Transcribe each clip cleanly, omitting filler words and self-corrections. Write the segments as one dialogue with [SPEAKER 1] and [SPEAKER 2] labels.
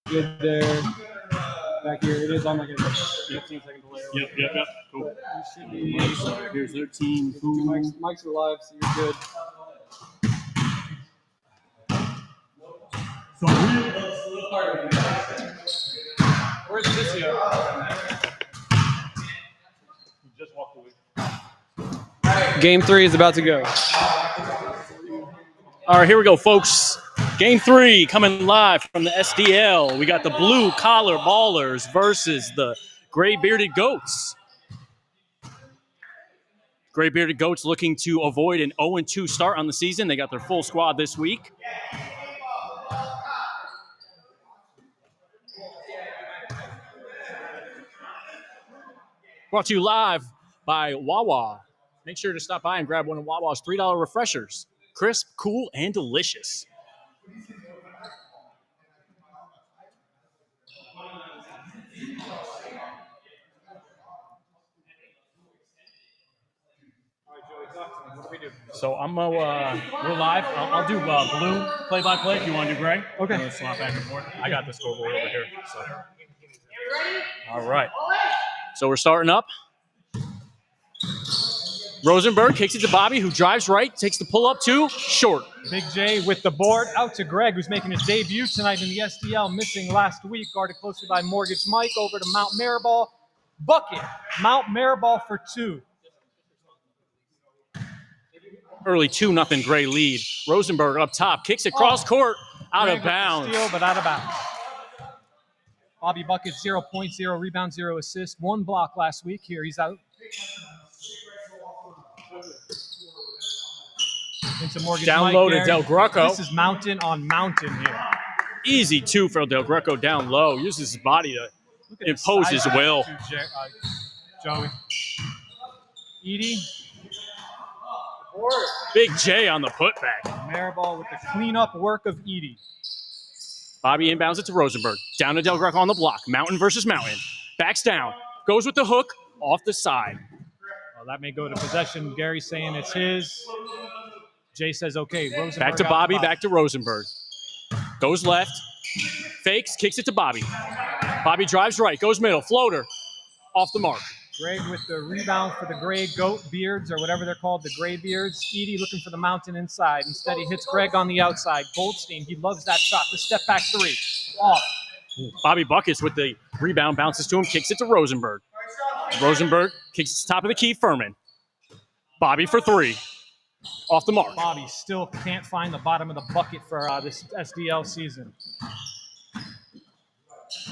[SPEAKER 1] Good there. Back here, it is on like a 15-second delay.
[SPEAKER 2] Yep. Cool.
[SPEAKER 1] But you should be.
[SPEAKER 2] So here's their team.
[SPEAKER 1] Mike's are live, so you're good. Where's Alicia?
[SPEAKER 2] Just walked away.
[SPEAKER 1] Game 3 is about to go.
[SPEAKER 2] All right, here we go, folks. Game 3 coming live from the SDL. We got the blue collar ballers versus the gray bearded goats. Gray bearded goats looking to avoid an 0-2 start on the season. They got their full squad this week. Brought to you live by Wawa. Make sure to stop by and grab one of Wawa's $3 refreshers. Crisp, cool, and delicious.
[SPEAKER 1] What do we do?
[SPEAKER 2] So we're live. I'll do blue play-by-play if you want to do gray.
[SPEAKER 1] Okay.
[SPEAKER 2] Let's swap back and forth. I got the scoreboard over here. So. All right. So we're starting up. Rosenberg kicks it to Bobby, who drives right, takes the pull-up to short.
[SPEAKER 1] Big J with the board out to Greg, who's making his debut tonight in the SDL, missing last week. Guarded closely by Mortgage Mike, over to Mount Maribel. Bucket. Mount Maribel for 2.
[SPEAKER 2] Early 2-0 gray lead. Rosenberg up top, kicks it cross court, out of bounds.
[SPEAKER 1] Steal, but out of bounds. Bobby Bucket, 0 points, 0 rebounds, 0 assists. 1 block last week. Here he's out. Into Morgan.
[SPEAKER 2] Down low to Del Greco.
[SPEAKER 1] This is mountain on mountain here.
[SPEAKER 2] Easy 2 for Del Greco down low. Uses his body to impose his will.
[SPEAKER 1] Joey. Edie.
[SPEAKER 2] Big J on the putback.
[SPEAKER 1] Maribel with the cleanup work of Edie.
[SPEAKER 2] Bobby inbounds it to Rosenberg. Down to Del Greco on the block. Mountain versus Mountain. Backs down. Goes with the hook off the side.
[SPEAKER 1] Well, that may go to possession. Gary's saying it's his. Jay says, okay. Rosenberg
[SPEAKER 2] back to Bobby, back to Rosenberg. Goes left. Fakes, kicks it to Bobby. Bobby drives right, goes middle. Floater. Off the mark.
[SPEAKER 1] Greg with the rebound for the gray goat beards, or whatever they're called, the gray beards. Edie looking for the mountain inside. Instead, he hits Greg on the outside. Goldstein, he loves that shot. The step back 3. Off.
[SPEAKER 2] Bobby Buckets with the rebound, bounces to him, kicks it to Rosenberg. Rosenberg kicks top of the key, Furman. Bobby for 3. Off the mark.
[SPEAKER 1] Bobby still can't find the bottom of the bucket for this SDL season.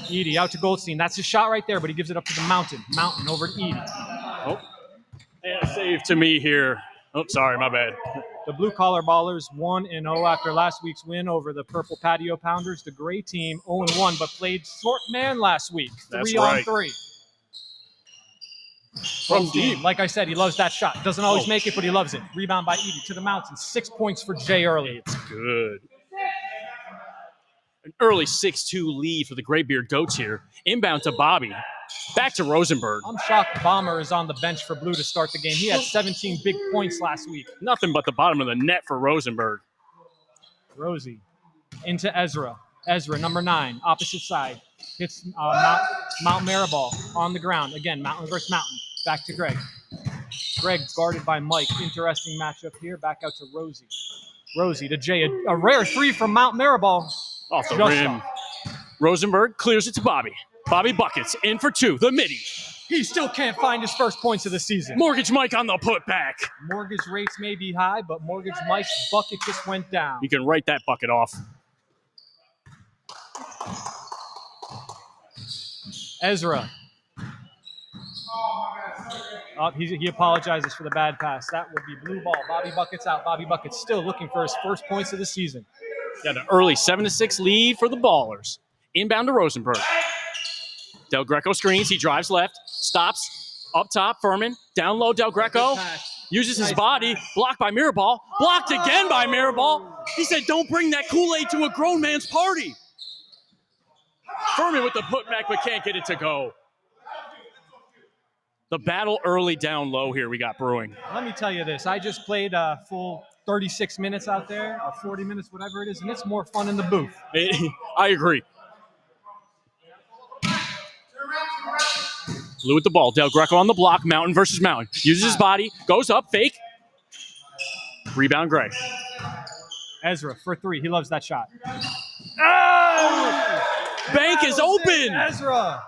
[SPEAKER 1] Edie out to Goldstein. That's his shot right there, but he gives it up to the mountain. Mountain over to Edie.
[SPEAKER 2] Oh, and a save to me here. Oh, sorry, my bad.
[SPEAKER 1] The blue-collar ballers 1-0 after last week's win over the Purple Patio Pounders. The gray team 0-1, but played short man last week. 3-on-3.
[SPEAKER 2] From deep.
[SPEAKER 1] Like I said, he loves that shot. Doesn't always make it, but he loves it. Rebound by Edie to the mountain. 6 points for Jay early.
[SPEAKER 2] It's good. An early 6-2 lead for the Graybeard Goats here. Inbound to Bobby. Back to Rosenberg.
[SPEAKER 1] I'm shocked Bomber is on the bench for Blue to start the game. He had 17 big points last week.
[SPEAKER 2] Nothing but the bottom of the net for Rosenberg.
[SPEAKER 1] Rosie into Ezra. Ezra, number 9, opposite side. Hits Mount Maribel on the ground. Again, Mountain versus Mountain. Back to Greg. Greg guarded by Mike. Interesting matchup here. Back out to Rosie. Rosie to Jay. A rare 3 from Mount Maribel.
[SPEAKER 2] Off the rim. Rosenberg clears it to Bobby. Bobby Buckets in for 2. The midi.
[SPEAKER 1] He still can't find his first points of the season.
[SPEAKER 2] Mortgage Mike on the putback.
[SPEAKER 1] Mortgage rates may be high, but Mortgage Mike's bucket just went down.
[SPEAKER 2] You can write that bucket off.
[SPEAKER 1] Ezra. Oh, he apologizes for the bad pass. That would be blue ball. Bobby Buckets out. Bobby Buckets still looking for his first points of the season.
[SPEAKER 2] Got an early 7-6 lead for the Ballers. Inbound to Rosenberg. Del Greco screens. He drives left. Stops. Up top, Furman. Down low, Del Greco. Uses his body. Blocked by Mirabal. Blocked again by Mirabal. He said, don't bring that Kool-Aid to a grown man's party. Furman with the putback, but can't get it to go. The battle early down low here we got brewing.
[SPEAKER 1] Let me tell you this. I just played a full 36 minutes out there, or 40 minutes, whatever it is, and it's more fun in the booth.
[SPEAKER 2] I agree. Blue with the ball. Del Greco on the block. Mountain versus Mountain. Uses his body. Goes up. Fake. Rebound Gray.
[SPEAKER 1] Ezra for 3. He loves that shot.
[SPEAKER 2] Oh! Bank is open.
[SPEAKER 1] Ezra.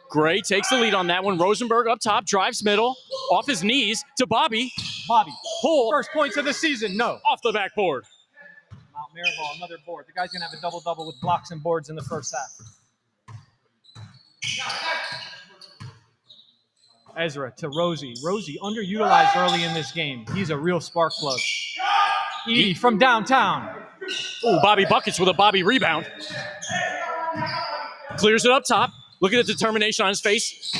[SPEAKER 2] Gray takes the lead on that one. Rosenberg up top. Drives middle. Off his knees to Bobby.
[SPEAKER 1] Bobby.
[SPEAKER 2] Pull.
[SPEAKER 1] First points of the season. No.
[SPEAKER 2] Off the backboard.
[SPEAKER 1] Mount Maribel, another board. The guy's going to have a double-double with blocks and boards in the first half. Ezra to Rosie. Rosie underutilized early in this game. He's a real spark plug. Edie from downtown.
[SPEAKER 2] Oh, Bobby buckets with a Bobby rebound. Clears it up top. Look at the determination on his face.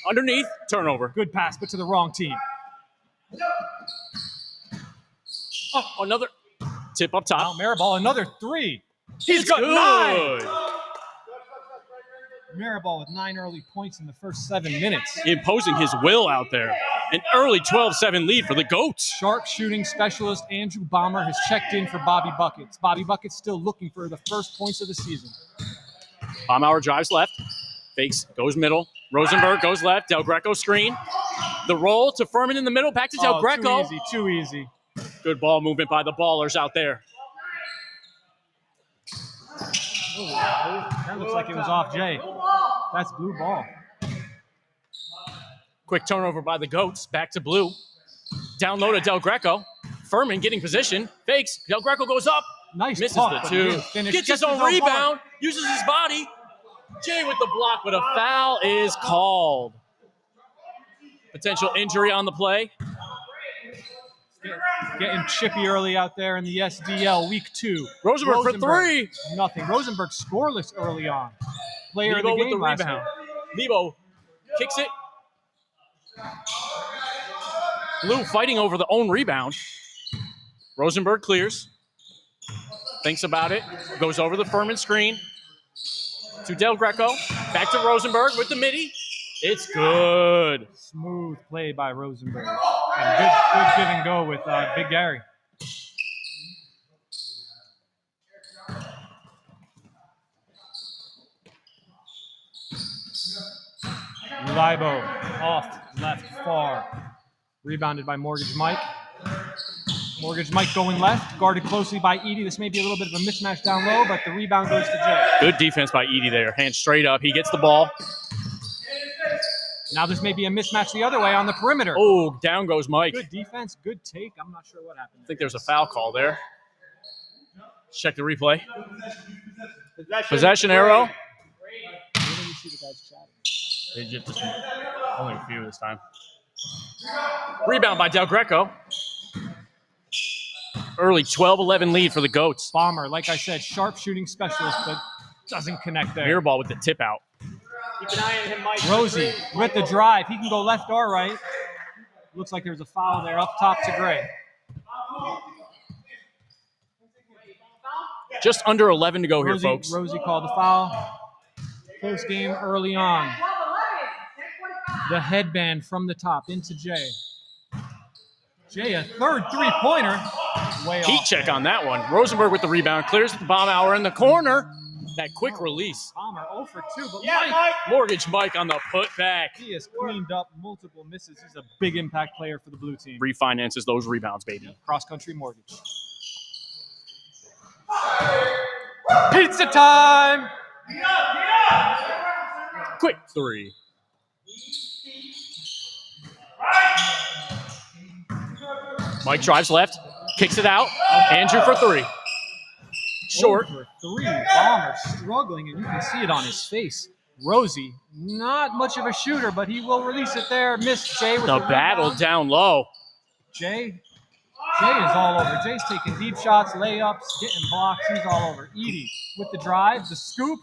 [SPEAKER 2] Underneath, turnover.
[SPEAKER 1] Good pass, but to the wrong team.
[SPEAKER 2] Oh, another tip up top.
[SPEAKER 1] Mount Maribel, another 3. He's
[SPEAKER 2] It's
[SPEAKER 1] got
[SPEAKER 2] good.
[SPEAKER 1] 9. Maribel with 9 early points in the first 7 minutes.
[SPEAKER 2] Imposing his will out there. An early 12-7 lead for the Goats.
[SPEAKER 1] Sharp shooting specialist Andrew Bomber has checked in for Bobby Buckets. Bobby Buckets still looking for the first points of the season.
[SPEAKER 2] Baumauer drives left. Fakes, goes middle. Rosenberg goes left. Del Greco screen. The roll to Furman in the middle. Back to Del Greco.
[SPEAKER 1] Too easy.
[SPEAKER 2] Good ball movement by the ballers out there.
[SPEAKER 1] That looks like it was off Jay. That's blue ball.
[SPEAKER 2] Quick turnover by the Goats. Back to Blue. Down low to Del Greco. Furman getting position. Fakes. Del Greco goes up.
[SPEAKER 1] Nice
[SPEAKER 2] Misses
[SPEAKER 1] puck,
[SPEAKER 2] the 2.
[SPEAKER 1] but
[SPEAKER 2] Gets his own rebound. Uses his body. Jay with the block, but a foul is called. Potential injury on the play.
[SPEAKER 1] Getting chippy early out there in the SDL week 2.
[SPEAKER 2] Rosenberg for 3.
[SPEAKER 1] Nothing. Rosenberg scoreless early on. Player
[SPEAKER 2] Lebo
[SPEAKER 1] of the
[SPEAKER 2] with
[SPEAKER 1] game
[SPEAKER 2] the
[SPEAKER 1] last
[SPEAKER 2] rebound.
[SPEAKER 1] week.
[SPEAKER 2] Lebo kicks it. Blue fighting over the own rebound. Rosenberg clears. Thinks about it. Goes over the Furman screen. To Del Greco. Back to Rosenberg with the midi. It's good.
[SPEAKER 1] Smooth play by Rosenberg. And good give and go with Big Gary. Libo off left far. Rebounded by Mortgage Mike. Mortgage Mike going left, guarded closely by Edie. This may be a little bit of a mismatch down low, but the rebound goes to Jay.
[SPEAKER 2] Good defense by Edie there. Hands straight up. He gets the ball.
[SPEAKER 1] Now this may be a mismatch the other way on the perimeter.
[SPEAKER 2] Oh, down goes Mike.
[SPEAKER 1] Good defense, good take. I'm not sure what happened.
[SPEAKER 2] I think there's a foul call there. Check the replay. Possession arrow.
[SPEAKER 1] Where did you see the guys chatting?
[SPEAKER 2] They just only a few this time. Rebound by Del Greco. Early 12-11 lead for the Goats.
[SPEAKER 1] Bomber, like I said, sharp shooting specialist, but doesn't connect there.
[SPEAKER 2] Mirror ball with the tip out.
[SPEAKER 3] Keep an eye on him, Mike.
[SPEAKER 1] Rosie with the drive. He can go left or right. Looks like there's a foul there up top to Gray.
[SPEAKER 2] Just under 11 to go here,
[SPEAKER 1] Rosie,
[SPEAKER 2] folks.
[SPEAKER 1] Rosie called the foul. Close game early on. The headband from the top into Jay. Jay, a third three-pointer. Way
[SPEAKER 2] Heat
[SPEAKER 1] off
[SPEAKER 2] check
[SPEAKER 1] there.
[SPEAKER 2] on that one. Rosenberg with the rebound. Clears the Baumauer in the corner. That quick release.
[SPEAKER 1] Bomber 0 for 2, but
[SPEAKER 3] Yeah,
[SPEAKER 1] Mike,
[SPEAKER 3] Mike.
[SPEAKER 2] Mortgage Mike on the putback.
[SPEAKER 1] he has cleaned up multiple misses. He's a big impact player for the blue team.
[SPEAKER 2] Refinances those rebounds, baby.
[SPEAKER 1] Cross-country mortgage. Pizza time!
[SPEAKER 2] Quick 3. Mike drives left. Kicks it out. Andrew for 3. Short.
[SPEAKER 1] 0 for 3. Bomber struggling, and you can see it on his face. Rosie, not much of a shooter, but he will release it there. Missed Jay with
[SPEAKER 2] The
[SPEAKER 1] the
[SPEAKER 2] battle
[SPEAKER 1] rebound.
[SPEAKER 2] down low.
[SPEAKER 1] Jay is all over. Jay's taking deep shots, layups, getting blocks. He's all over. Edie with the drive, the scoop.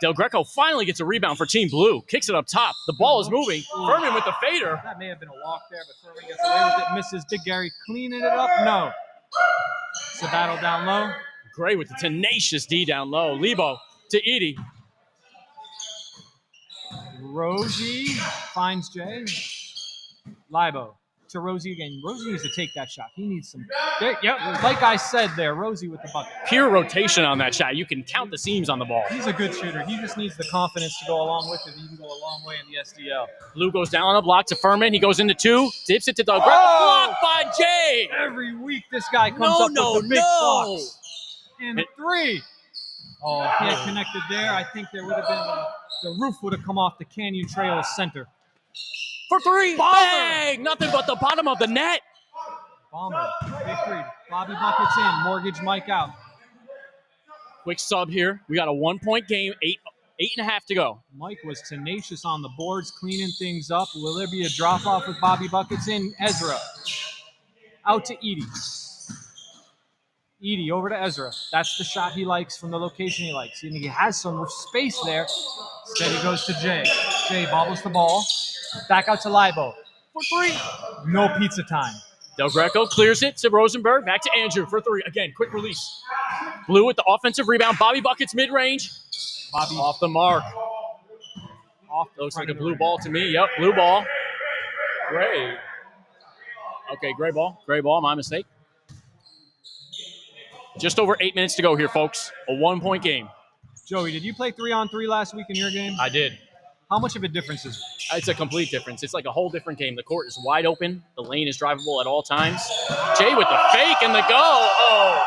[SPEAKER 2] Del Greco finally gets a rebound for Team Blue. Kicks it up top. The ball is moving. Furman with the fader.
[SPEAKER 1] That may have been a walk there, but Furman gets away with it. Misses. Big Gary cleaning it up. No. It's a battle down low.
[SPEAKER 2] Gray with the tenacious D down low. Lebo to Edie.
[SPEAKER 1] Rosie finds Jay. Libo to Rosie again. Rosie needs to take that shot. He needs some. Yep, like I said there, Rosie with the bucket.
[SPEAKER 2] Pure rotation on that shot. You can count the seams on the ball.
[SPEAKER 1] He's a good shooter. He just needs the confidence to go along with it. He can go a long way in the SDL.
[SPEAKER 2] Blue goes down on the block to Furman. He goes into 2, dips it to Doug. Blocked by Jay.
[SPEAKER 1] Every week this guy comes up with the big blocks. And 3. Oh, if he had connected there, I think there would have been the roof would have come off the Canyon Trail center.
[SPEAKER 2] For 3. Bang! Nothing but the bottom of the net.
[SPEAKER 1] Bomber, big 3. Bobby buckets in. Mortgage Mike out.
[SPEAKER 2] Quick sub here. We got a 1-point game. 8.5 to go.
[SPEAKER 1] Mike was tenacious on the boards, cleaning things up. Will there be a drop-off with Bobby buckets in? Ezra. Out to Edie. Edie over to Ezra. That's the shot he likes from the location he likes. And he has some space there. Instead he goes to Jay. Jay bobbles the ball. Back out to Libo. For 3. No pizza time.
[SPEAKER 2] Del Greco clears it to Rosenberg. Back to Andrew for 3. Again, quick release. Blue with the offensive rebound. Bobby buckets mid-range.
[SPEAKER 1] Bobby
[SPEAKER 2] Off the mark.
[SPEAKER 1] off the
[SPEAKER 2] Looks
[SPEAKER 1] front
[SPEAKER 2] like a
[SPEAKER 1] of the
[SPEAKER 2] blue
[SPEAKER 1] rim.
[SPEAKER 2] ball to me. Yep, blue ball. Gray. Okay, gray ball. Gray ball, my mistake. Just over 8 minutes to go here, folks. A 1-point game.
[SPEAKER 1] Joey, did you play 3-on-3 last week in your game?
[SPEAKER 2] I did.
[SPEAKER 1] How much of a difference is it?
[SPEAKER 2] It's a complete difference. It's like a whole different game. The court is wide open. The lane is drivable at all times. Jay with the fake and the go. Oh,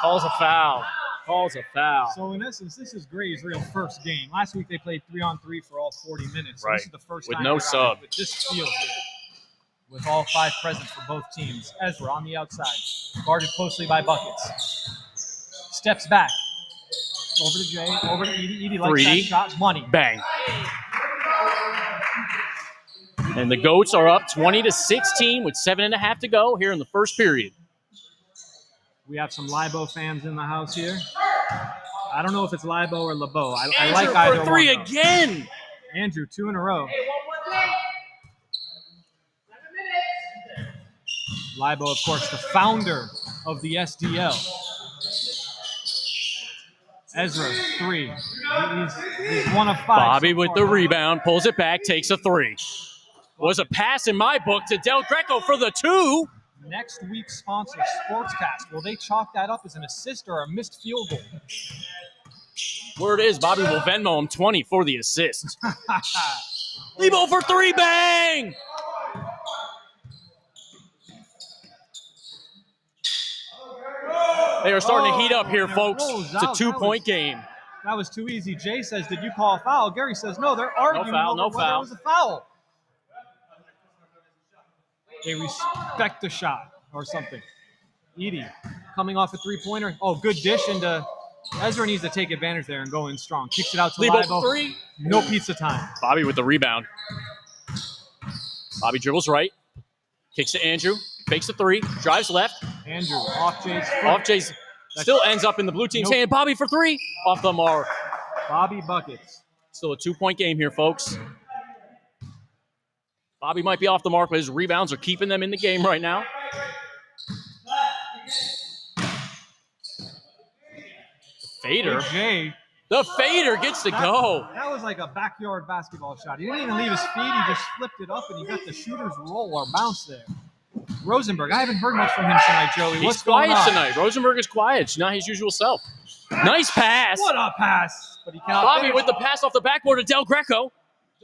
[SPEAKER 2] calls a foul. Calls a foul.
[SPEAKER 1] So in essence, this is Gray's real first game. Last week they played 3-on-3 for all 40 minutes. So
[SPEAKER 2] Right.
[SPEAKER 1] This is the first
[SPEAKER 2] With
[SPEAKER 1] time
[SPEAKER 2] no
[SPEAKER 1] they're
[SPEAKER 2] sub.
[SPEAKER 1] out with this field here. With all 5 present for both teams. Ezra on the outside, guarded closely by Buckets. Steps back. Over to Jay, over to Edie. Edie likes
[SPEAKER 2] 3.
[SPEAKER 1] that shot. Money.
[SPEAKER 2] Bang. And the Goats are up 20-16 with 7.5 to go here in the first period.
[SPEAKER 1] We have some Libo fans in the house here. I don't know if it's Libo or LeBeau. I
[SPEAKER 2] Andrew
[SPEAKER 1] like either
[SPEAKER 2] for 3
[SPEAKER 1] one.
[SPEAKER 2] again.
[SPEAKER 1] Andrew, 2 in a row. Libo, of course, the founder of the SDL. Ezra, 3. He's 1 of 5.
[SPEAKER 2] Bobby
[SPEAKER 1] so
[SPEAKER 2] with
[SPEAKER 1] far.
[SPEAKER 2] the rebound, pulls it back, takes a 3. Was a pass in my book to Del Greco for the 2.
[SPEAKER 1] Next week's sponsor, Sportscast. Will they chalk that up as an assist or a missed field goal?
[SPEAKER 2] Word is Bobby will Venmo him 20 for the assist. Lebo for 3, bang! They are starting to heat up here, folks. It's a 2-point game.
[SPEAKER 1] That was too easy. Jay says, did you call a foul? Gary says, no, they're arguing
[SPEAKER 2] foul,
[SPEAKER 1] over
[SPEAKER 2] no
[SPEAKER 1] whether
[SPEAKER 2] foul.
[SPEAKER 1] it was a foul. They respect the shot or something. Edie coming off a 3-pointer. Oh, good dish into Ezra. Needs to take advantage there and go in strong. Kicks it out to
[SPEAKER 2] Lebo
[SPEAKER 1] Libo.
[SPEAKER 2] for 3.
[SPEAKER 1] No pizza time.
[SPEAKER 2] Bobby with the rebound. Bobby dribbles right. Kicks to Andrew. Fakes a 3. Drives left.
[SPEAKER 1] Andrew off Jay's foot.
[SPEAKER 2] Off Jay's. Still ends up in the blue team's hand. Bobby for 3. Off the mark.
[SPEAKER 1] Bobby buckets.
[SPEAKER 2] Still a 2-point game here, folks. Bobby might be off the mark, but his rebounds are keeping them in the game right now. Fader.
[SPEAKER 1] Big Jay.
[SPEAKER 2] The fader gets to go.
[SPEAKER 1] That was like a backyard basketball shot. He didn't even leave his feet. He just flipped it up, and he got the shooter's roll or bounce there. Rosenberg, I haven't heard much from him tonight, Joey.
[SPEAKER 2] He's
[SPEAKER 1] What's going
[SPEAKER 2] quiet
[SPEAKER 1] on?
[SPEAKER 2] tonight. Rosenberg is quiet. It's not his usual self. Nice pass.
[SPEAKER 1] What a pass! But he cannot
[SPEAKER 2] Bobby
[SPEAKER 1] finish.
[SPEAKER 2] with the pass off the backboard to Del Greco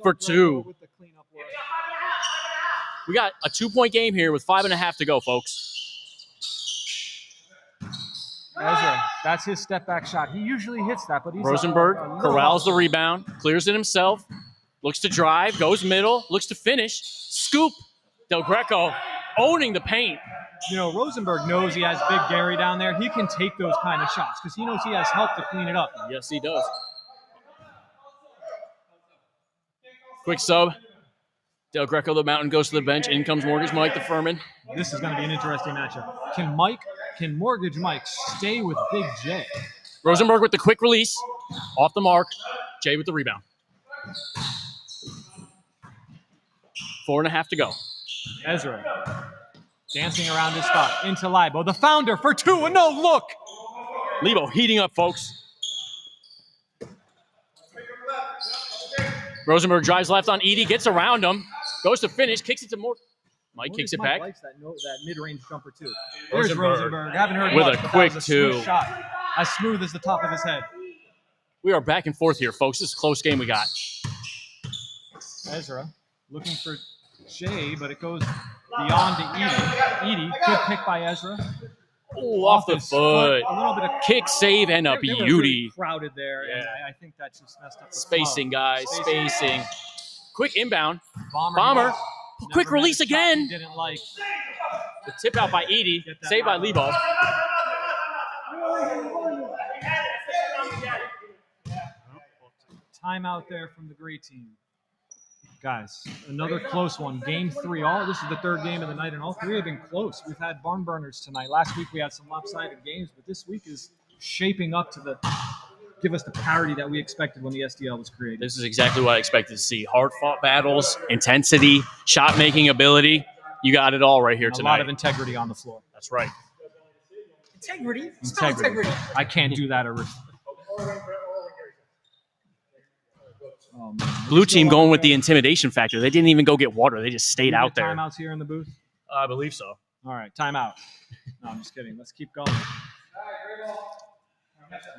[SPEAKER 2] for 2.
[SPEAKER 1] With the cleanup work.
[SPEAKER 2] We got a 2-point game here with 5.5 to go, folks.
[SPEAKER 1] Ezra, that's his step back shot. He usually hits that, but he's
[SPEAKER 2] Rosenberg
[SPEAKER 1] a little
[SPEAKER 2] corrals the
[SPEAKER 1] off.
[SPEAKER 2] rebound, clears it himself, looks to drive, goes middle, looks to finish, scoop. Del Greco owning the paint.
[SPEAKER 1] You know, Rosenberg knows he has Big Gary down there. He can take those kind of shots because he knows he has help to clean it up.
[SPEAKER 2] Yes, he does. Quick sub. Del Greco, the mountain, goes to the bench. In comes Mortgage Mike, the Furman.
[SPEAKER 1] This is going to be an interesting matchup. Can Mortgage Mike stay with Big J?
[SPEAKER 2] Rosenberg with the quick release. Off the mark. Jay with the rebound. 4.5 to go.
[SPEAKER 1] Ezra dancing around his spot into Libo, the founder for 2 and no look.
[SPEAKER 2] Lebo heating up, folks. Rosenberg drives left on Edie, gets around him, goes to finish, kicks it to Mike kicks it back.
[SPEAKER 1] Likes that mid-range jumper too. There's
[SPEAKER 2] Rosenberg.
[SPEAKER 1] Rosenberg. Haven't heard
[SPEAKER 2] With
[SPEAKER 1] much,
[SPEAKER 2] a
[SPEAKER 1] but
[SPEAKER 2] quick
[SPEAKER 1] that was a smooth
[SPEAKER 2] two.
[SPEAKER 1] shot. As smooth as the top of his head.
[SPEAKER 2] We are back and forth here, folks. This is a close game we got.
[SPEAKER 1] Ezra looking for Jay, but it goes beyond to Edie. Edie, good pick by Ezra.
[SPEAKER 2] Oh, off the
[SPEAKER 1] his
[SPEAKER 2] foot.
[SPEAKER 1] A little bit of
[SPEAKER 2] Kick, save, and a
[SPEAKER 1] They were
[SPEAKER 2] beauty.
[SPEAKER 1] really crowded there, and
[SPEAKER 2] Yeah.
[SPEAKER 1] I think that just messed up the
[SPEAKER 2] Spacing,
[SPEAKER 1] flow.
[SPEAKER 2] guys. Spacing. Quick inbound.
[SPEAKER 1] Bomber.
[SPEAKER 2] Bomber.
[SPEAKER 1] Never
[SPEAKER 2] Quick
[SPEAKER 1] met a
[SPEAKER 2] release
[SPEAKER 1] shot
[SPEAKER 2] again.
[SPEAKER 1] he didn't like.
[SPEAKER 2] The tip out by Edie.
[SPEAKER 1] Get that
[SPEAKER 2] Saved by
[SPEAKER 1] out.
[SPEAKER 2] Lebo.
[SPEAKER 1] Timeout there from the gray team. Guys, another close one. Game 3. This is the third game of the night, and all three have been close. We've had barn burners tonight. Last week we had some lopsided games, but this week is shaping up to give us the parity that we expected when the SDL was created.
[SPEAKER 2] This is exactly what I expected to see. Hard-fought battles, intensity, shot-making ability. You got it all right here
[SPEAKER 1] And
[SPEAKER 2] tonight.
[SPEAKER 1] a lot of integrity on the floor.
[SPEAKER 2] That's right.
[SPEAKER 3] Integrity? Spell integrity.
[SPEAKER 1] I can't do that. Oh, man.
[SPEAKER 2] Blue team going with the intimidation factor. They didn't even go get water. They just stayed out there.
[SPEAKER 1] Timeouts here in the booth.
[SPEAKER 2] I believe so.
[SPEAKER 1] All right, timeout. No, I'm just kidding. Let's keep going.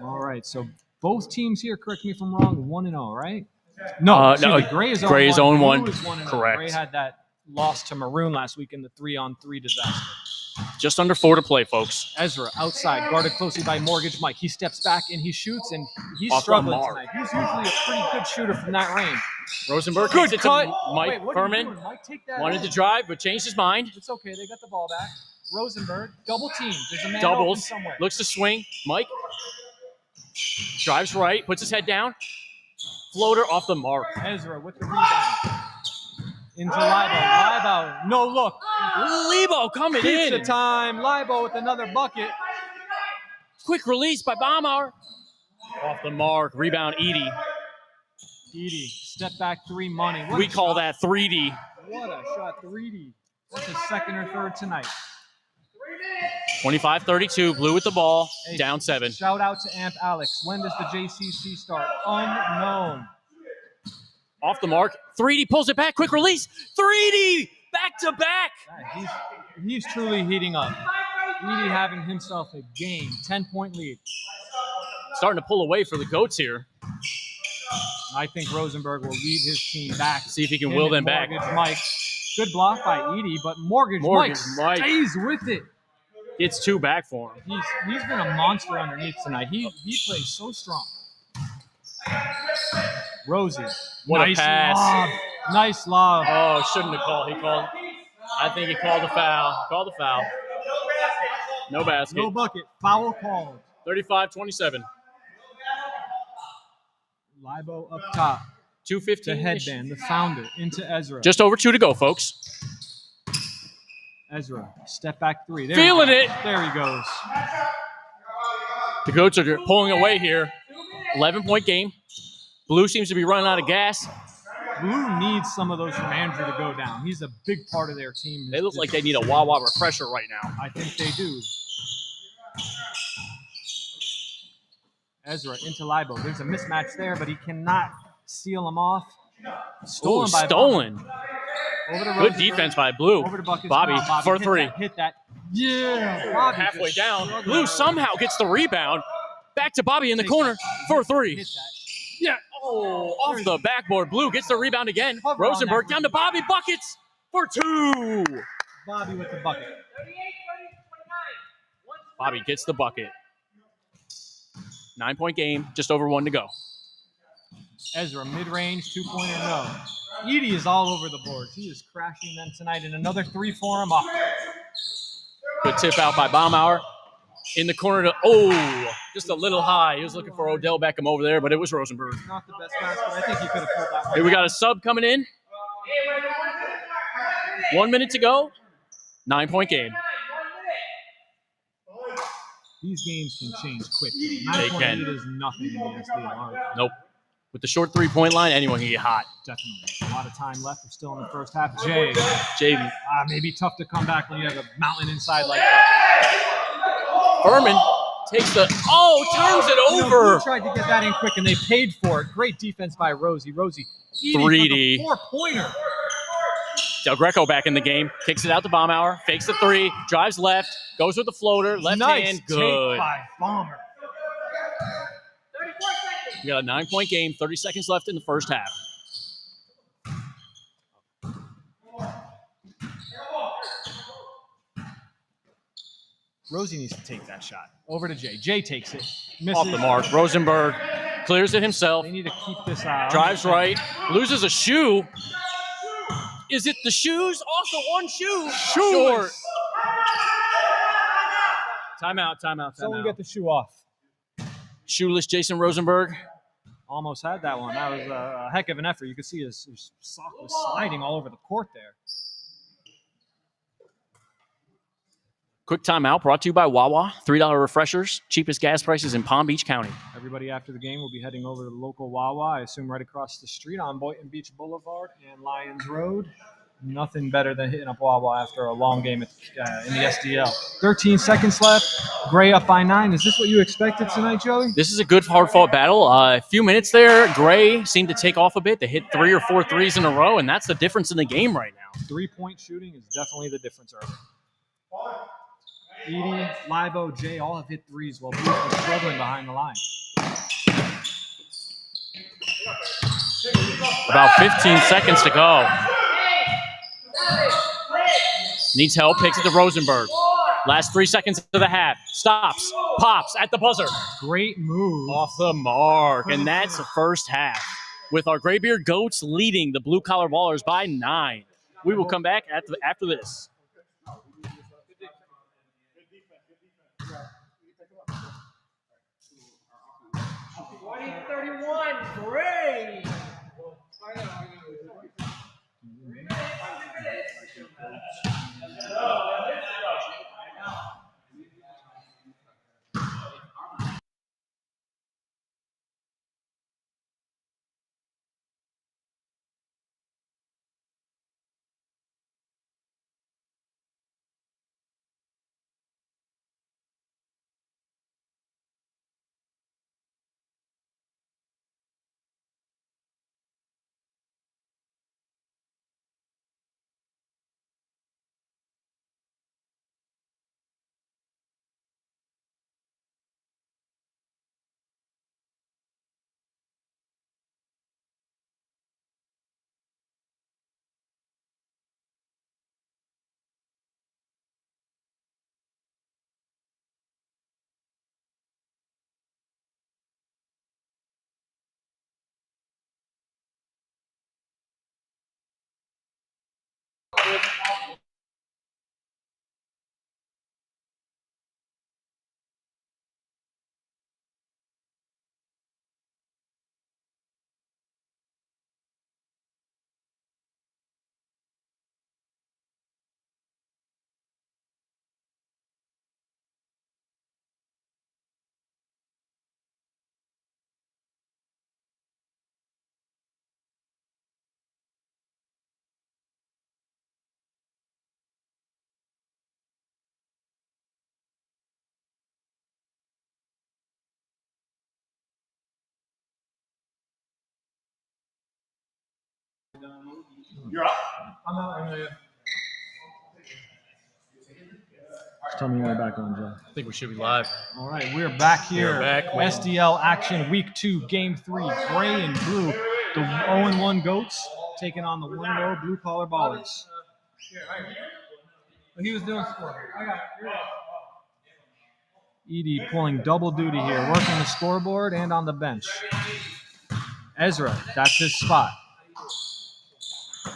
[SPEAKER 1] All right, so both teams here, correct me if I'm wrong, 1-0, right? No,
[SPEAKER 2] no,
[SPEAKER 1] Gray is 0-1.
[SPEAKER 2] Gray is 0-1.
[SPEAKER 1] Blue is 1-0.
[SPEAKER 2] Correct.
[SPEAKER 1] Gray had that loss to Maroon last week in the 3-on-3 disaster.
[SPEAKER 2] Just under 4 to play, folks.
[SPEAKER 1] Ezra outside, guarded closely by Mortgage Mike. He steps back and he shoots, and he's
[SPEAKER 2] Off the
[SPEAKER 1] struggling
[SPEAKER 2] mark.
[SPEAKER 1] tonight. He's usually a pretty good shooter from that range.
[SPEAKER 2] Rosenberg
[SPEAKER 1] Good
[SPEAKER 2] kicks it
[SPEAKER 1] cut.
[SPEAKER 2] to Mike
[SPEAKER 1] Wait, what are you
[SPEAKER 2] Furman.
[SPEAKER 1] doing? Mike, take that
[SPEAKER 2] Wanted
[SPEAKER 1] in.
[SPEAKER 2] to drive, but changed his mind.
[SPEAKER 1] It's okay. They got the ball back. Rosenberg, double team. There's a man
[SPEAKER 2] Doubles.
[SPEAKER 1] open somewhere.
[SPEAKER 2] Looks to swing. Mike drives right, puts his head down. Floater off the mark.
[SPEAKER 1] Ezra with the rebound. Into Libo. Libo, no look.
[SPEAKER 2] Lebo coming
[SPEAKER 1] Pizza
[SPEAKER 2] in.
[SPEAKER 1] time. Libo with another bucket.
[SPEAKER 2] Quick release by Baumauer. Off the mark. Rebound, Edie.
[SPEAKER 1] Edie, step back 3 money. What
[SPEAKER 2] We
[SPEAKER 1] a
[SPEAKER 2] call
[SPEAKER 1] shot.
[SPEAKER 2] that 3D.
[SPEAKER 1] What a shot, 3D. That's his second or third tonight.
[SPEAKER 2] 25-32. Blue with the ball.
[SPEAKER 1] Hey,
[SPEAKER 2] Down 7.
[SPEAKER 1] Shout out to Amp Alex. When does the JCC start? Unknown.
[SPEAKER 2] Off the mark. 3D pulls it back. Quick release. 3D. Back to back.
[SPEAKER 1] God, he's truly heating up. Edie having himself a game. 10-point lead.
[SPEAKER 2] Starting to pull away for the Goats here.
[SPEAKER 1] I think Rosenberg will lead his team back.
[SPEAKER 2] See if he can
[SPEAKER 1] Him
[SPEAKER 2] will
[SPEAKER 1] and
[SPEAKER 2] them back.
[SPEAKER 1] Mortgage Mike. Good block by Edie, but Mortgage
[SPEAKER 2] Mike.
[SPEAKER 1] Mike stays with it.
[SPEAKER 2] Gets 2 back for him.
[SPEAKER 1] He's been a monster underneath tonight. He plays so strong. Rosie.
[SPEAKER 2] What a
[SPEAKER 1] nice
[SPEAKER 2] pass.
[SPEAKER 1] Lob. Nice lob.
[SPEAKER 2] Oh, shouldn't have called. I think he called the foul. Called the foul. No basket.
[SPEAKER 1] No bucket. Foul called.
[SPEAKER 2] 35-27.
[SPEAKER 1] Libo up top.
[SPEAKER 2] 2:15.
[SPEAKER 1] The headband, the founder, into Ezra.
[SPEAKER 2] Just over 2 to go, folks.
[SPEAKER 1] Ezra, step back 3. There
[SPEAKER 2] Feeling
[SPEAKER 1] he
[SPEAKER 2] it.
[SPEAKER 1] goes. There he goes.
[SPEAKER 2] The Goats are pulling away here. 11-point game. Blue seems to be running out of gas.
[SPEAKER 1] Blue needs some of those from Andrew to go down. He's a big part of their team.
[SPEAKER 2] They look like they need a Wawa refresher right now.
[SPEAKER 1] I think they do. Ezra into Libo. There's a mismatch there, but he cannot seal him off.
[SPEAKER 2] Ooh,
[SPEAKER 1] Stolen by
[SPEAKER 2] stolen.
[SPEAKER 1] Bobby. Over to
[SPEAKER 2] Good
[SPEAKER 1] Rosenberg.
[SPEAKER 2] defense by Blue.
[SPEAKER 1] Over to buckets.
[SPEAKER 2] Bobby
[SPEAKER 1] Come on,
[SPEAKER 2] for
[SPEAKER 1] hit
[SPEAKER 2] 3.
[SPEAKER 1] that, hit that. Yeah. Bobby
[SPEAKER 2] Halfway
[SPEAKER 1] just
[SPEAKER 2] down.
[SPEAKER 1] struggling.
[SPEAKER 2] Blue somehow gets the rebound. Back to Bobby in the corner for 3.
[SPEAKER 1] Hit that.
[SPEAKER 2] Yeah. Oh, off the backboard. Blue gets the rebound again.
[SPEAKER 1] Cover on
[SPEAKER 2] Rosenberg
[SPEAKER 1] that
[SPEAKER 2] down to Bobby. Buckets for 2.
[SPEAKER 1] Bobby with the bucket.
[SPEAKER 2] Bobby gets the bucket. 9-point game. Just over 1 to go.
[SPEAKER 1] Ezra, mid-range, 2-pointer, no. Edie is all over the boards. He is crashing them tonight, and another 3 for him. Up.
[SPEAKER 2] Good tip out by Baumauer. In the corner to, just a little high. He was looking for Odell Beckham over there, but it was Rosenberg.
[SPEAKER 1] Not the best pass, but I think he could have pulled that one.
[SPEAKER 2] Here we got a sub coming in. 1 minute to go. 9-point game.
[SPEAKER 1] These games can change quickly.
[SPEAKER 2] They
[SPEAKER 1] 9-point
[SPEAKER 2] can.
[SPEAKER 1] lead is nothing in the SDL.
[SPEAKER 2] Nope. With the short 3-point line, anyone can get hot.
[SPEAKER 1] Definitely. A lot of time left. We're still in the first half. Jay,
[SPEAKER 2] Jaden.
[SPEAKER 1] maybe tough to come back when you have a mountain inside like that.
[SPEAKER 2] Furman takes turns it
[SPEAKER 1] You know,
[SPEAKER 2] over.
[SPEAKER 1] Blue tried to get that in quick, and they paid for it. Great defense by Rosie. Rosie, Edie
[SPEAKER 2] 3D.
[SPEAKER 1] for the 4-pointer.
[SPEAKER 2] Del Greco back in the game. Kicks it out to Baumauer. Fakes the three. Drives left. Goes with the floater. Left
[SPEAKER 1] Nice
[SPEAKER 2] hand.
[SPEAKER 1] take
[SPEAKER 2] Good.
[SPEAKER 1] by Bomber.
[SPEAKER 2] We got a 9-point game. 30 seconds left in the first half.
[SPEAKER 1] Rosie needs to take that shot. Over to Jay. Jay takes it. Misses.
[SPEAKER 2] Off the mark. Rosenberg clears it himself.
[SPEAKER 1] They need to keep this
[SPEAKER 2] Drives right. Loses a shoe. Is it the shoes? Off the one shoe. Short. Timeout.
[SPEAKER 1] Someone get the shoe off.
[SPEAKER 2] Shoeless Jason Rosenberg.
[SPEAKER 1] Almost had that one. That was a heck of an effort. You could see his sock was sliding all over the court there.
[SPEAKER 2] Quick timeout brought to you by Wawa. $3 refreshers. Cheapest gas prices in Palm Beach County.
[SPEAKER 1] Everybody after the game will be heading over to the local Wawa, I assume right across the street on Boynton Beach Boulevard and Lyons Road. Nothing better than hitting up Wawa after a long game in the SDL. 13 seconds left. Gray up by 9. Is this what you expected tonight, Joey?
[SPEAKER 2] This is a good, hard-fought battle. A few minutes there, Gray seemed to take off a bit. They hit 3 or 4 threes in a row, and that's the difference in the game right now.
[SPEAKER 1] 3-point shooting is definitely the difference early. Edie, Libo, Jay all have hit threes while Booth was struggling behind the line.
[SPEAKER 2] About 15 seconds to go. Needs help, picks it to Rosenberg. Last 3 seconds of the half. Stops, pops at the buzzer.
[SPEAKER 1] Great move.
[SPEAKER 2] Off the mark, and that's the first half. With our Graybeard Goats leading the blue-collar ballers by 9. We will come back after this.
[SPEAKER 3] Great.
[SPEAKER 1] You're up? I'm out. Just tell me when you're back on, Joe.
[SPEAKER 2] I think we should be live.
[SPEAKER 1] All right, we're back here.
[SPEAKER 2] We're back.
[SPEAKER 1] SDL action, week 2, game 3. Gray and blue, the 0-1 Goats taking on the 1-0 blue collar ballers.
[SPEAKER 3] He was doing score. I got it.
[SPEAKER 1] Edie pulling double duty here, working the scoreboard and on the bench. Ezra, that's his spot.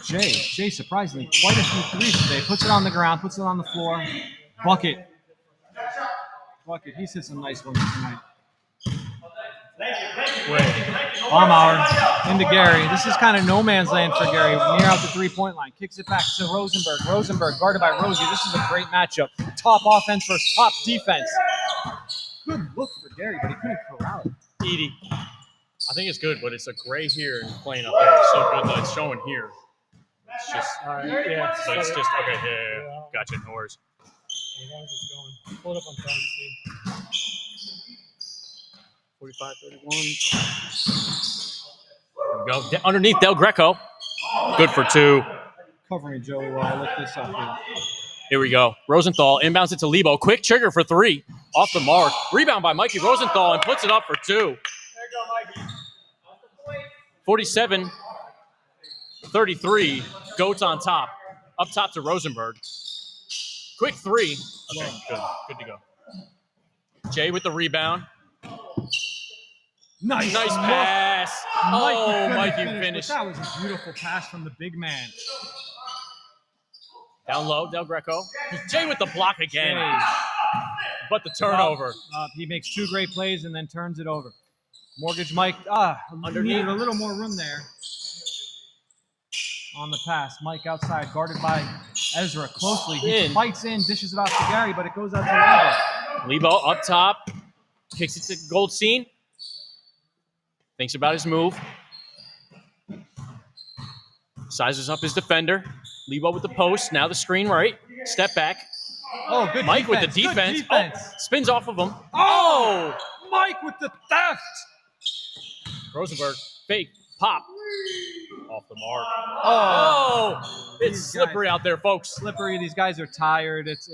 [SPEAKER 1] Jay surprisingly, quite a few threes today. Puts it on the ground, puts it on the floor. Bucket. He's hit some nice ones tonight. Baumauer into Gary. This is kind of no man's land for Gary. Near out the 3-point line. Kicks it back to Rosenberg. Rosenberg guarded by Rosie. This is a great matchup. Top offense versus top defense. Good look for Gary, but he couldn't corral it.
[SPEAKER 2] Edie. I think it's good, but it's a Gray here and playing up there. It's so good that it's showing here. It's just,
[SPEAKER 3] Yeah.
[SPEAKER 2] so it's just, okay, yeah. Gotcha, no worries.
[SPEAKER 3] As long as it's going. Pull it up on time, see.
[SPEAKER 2] 45-31. There we go. Underneath Del Greco. Good for 2.
[SPEAKER 1] Covering Joey while I look this up here.
[SPEAKER 2] Here we go. Rosenthal inbounds it to Lebo. Quick trigger for 3. Off the mark. Rebound by Mikey Rosenthal and puts it up for 2. 47-33. Goats on top. Up top to Rosenberg. Quick 3. Okay, good. Good to go. Jay with the rebound.
[SPEAKER 1] Nice
[SPEAKER 2] pass. Mikey
[SPEAKER 1] couldn't
[SPEAKER 2] finished.
[SPEAKER 1] But that was a beautiful pass from the big man.
[SPEAKER 2] Down low, Del Greco. Jay with the block again.
[SPEAKER 1] Jay.
[SPEAKER 2] But the turnover.
[SPEAKER 1] He makes 2 great plays and then turns it over. Mortgage Mike,
[SPEAKER 2] Underneath.
[SPEAKER 1] needed a little more room there. On the pass, Mike outside, guarded by Ezra closely. He fights in, dishes it off to Gary, but it goes out to
[SPEAKER 2] Lebo up top. Kicks it to Goldstein. Thinks about his move. Sizes up his defender. Lebo with the post. Now the screen right. Step back.
[SPEAKER 1] Oh, good
[SPEAKER 2] Mike
[SPEAKER 1] defense.
[SPEAKER 2] with the defense.
[SPEAKER 1] Good defense.
[SPEAKER 2] Spins off of him.
[SPEAKER 1] Oh, Mike with the theft.
[SPEAKER 2] Rosenberg. Fake. Pop. Off the mark.
[SPEAKER 1] Oh,
[SPEAKER 2] It's slippery out there, folks.
[SPEAKER 1] slippery. These guys are tired. It's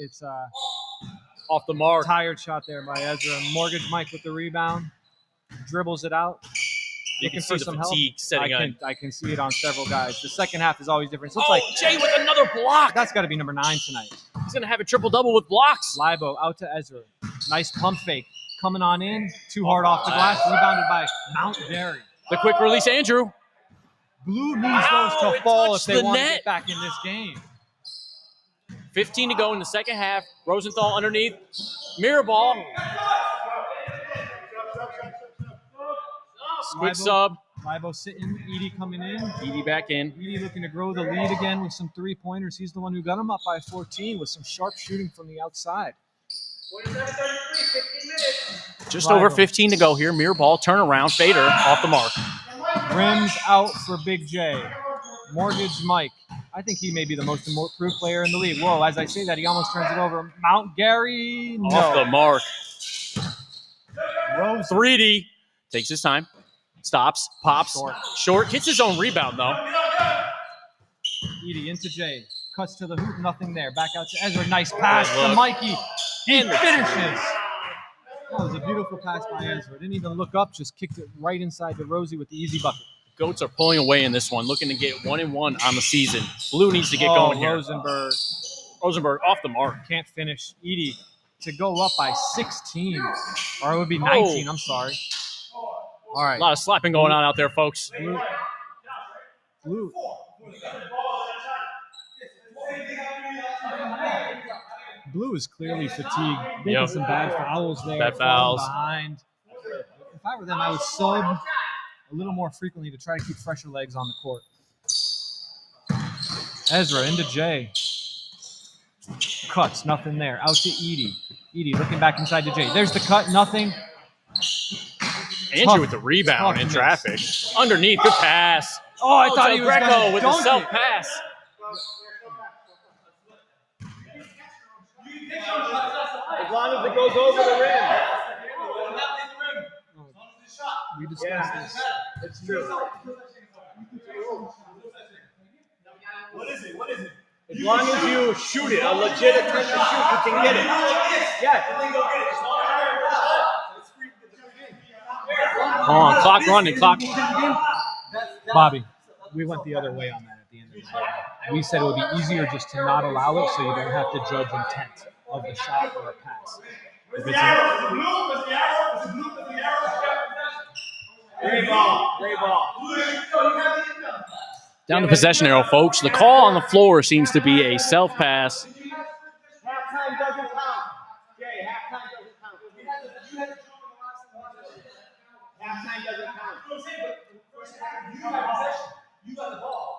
[SPEAKER 2] Off the mark.
[SPEAKER 1] tired shot there by Ezra. Mortgage Mike with the rebound. Dribbles it out.
[SPEAKER 2] You can
[SPEAKER 1] Looking
[SPEAKER 2] see
[SPEAKER 1] for
[SPEAKER 2] the
[SPEAKER 1] some help.
[SPEAKER 2] fatigue setting in.
[SPEAKER 1] I can see it on several guys. The second half is always different. So it's
[SPEAKER 2] Oh,
[SPEAKER 1] like
[SPEAKER 2] Jay with another block.
[SPEAKER 1] that's got to be number 9 tonight.
[SPEAKER 2] He's going to have a triple-double with blocks.
[SPEAKER 1] Libo out to Ezra. Nice pump fake. Coming on in. Too hard off the glass. Rebounded by Mount Gary.
[SPEAKER 2] The quick release, Andrew.
[SPEAKER 1] Blue needs
[SPEAKER 2] Wow,
[SPEAKER 1] those to
[SPEAKER 2] it
[SPEAKER 1] fall if
[SPEAKER 2] touched
[SPEAKER 1] they
[SPEAKER 2] the
[SPEAKER 1] want to
[SPEAKER 2] net.
[SPEAKER 1] get back in this game.
[SPEAKER 2] 15 to go in the second half. Rosenthal underneath. Mirror ball. Quick sub.
[SPEAKER 1] Libo sitting. Edie coming in.
[SPEAKER 2] Edie back in.
[SPEAKER 1] Edie looking to grow the lead again with some 3-pointers. He's the one who got him up by 14 with some sharp shooting from the outside.
[SPEAKER 2] Just over 15 to go here. Mirror ball. Turnaround. Fader. Off the mark.
[SPEAKER 1] Rims out for Big J. Mortgage Mike. I think he may be the most improved player in the league. Whoa, as I say that, he almost turns it over. Mount Gary, no.
[SPEAKER 2] Off the mark.
[SPEAKER 1] Rose
[SPEAKER 2] 3D. Takes his time. Stops. Pops. Short. Gets his own rebound, though.
[SPEAKER 1] Edie into J. Cuts to the hoop. Nothing there. Back out to Ezra. Nice pass
[SPEAKER 2] Good
[SPEAKER 1] to
[SPEAKER 2] look.
[SPEAKER 1] Mikey. He
[SPEAKER 2] And the
[SPEAKER 1] finishes. That was a beautiful pass by Ezra. Didn't even look up. Just kicked it right inside to Rosie with the easy bucket.
[SPEAKER 2] Goats are pulling away in this one, looking to get 1-1 on the season. Blue needs to get going here. Rosenberg off the mark.
[SPEAKER 1] Can't finish. Edie to go up by 16. Or it would be 19. I'm sorry. All right.
[SPEAKER 2] A lot of slapping going on out there, folks.
[SPEAKER 1] Blue. Blue is clearly fatigued. Making
[SPEAKER 2] Yep.
[SPEAKER 1] some bad fouls there.
[SPEAKER 2] Bad
[SPEAKER 1] falling
[SPEAKER 2] fouls.
[SPEAKER 1] Behind. If I were them, I would sub a little more frequently to try to keep fresher legs on the court. Ezra into Jay. Cuts, nothing there. Out to Edie. Edie looking back inside to Jay. There's the cut, nothing.
[SPEAKER 2] Andrew
[SPEAKER 1] Tough-
[SPEAKER 2] with the rebound in
[SPEAKER 1] toughness.
[SPEAKER 2] traffic. Underneath, good pass.
[SPEAKER 1] Oh, I thought he was
[SPEAKER 2] Greco
[SPEAKER 1] going to
[SPEAKER 2] with the
[SPEAKER 1] dunk it.
[SPEAKER 2] self pass.
[SPEAKER 3] As long as it goes over the rim.
[SPEAKER 1] We discussed this.
[SPEAKER 3] It's true. What is it? As long as you shoot it, a legit attempt to shoot, you can get it. Yeah.
[SPEAKER 2] Hold on, clock running, clock.
[SPEAKER 1] Bobby, we went the other way on that at the end of the day. We said it would be easier just to not allow it so you don't have to judge intent of the shot or a pass. If it's
[SPEAKER 3] Great ball.
[SPEAKER 2] Down the possession arrow, folks. The call on the floor seems to be a self pass.
[SPEAKER 3] Halftime doesn't count. Jay, halftime doesn't count. Halftime doesn't count. You got the ball.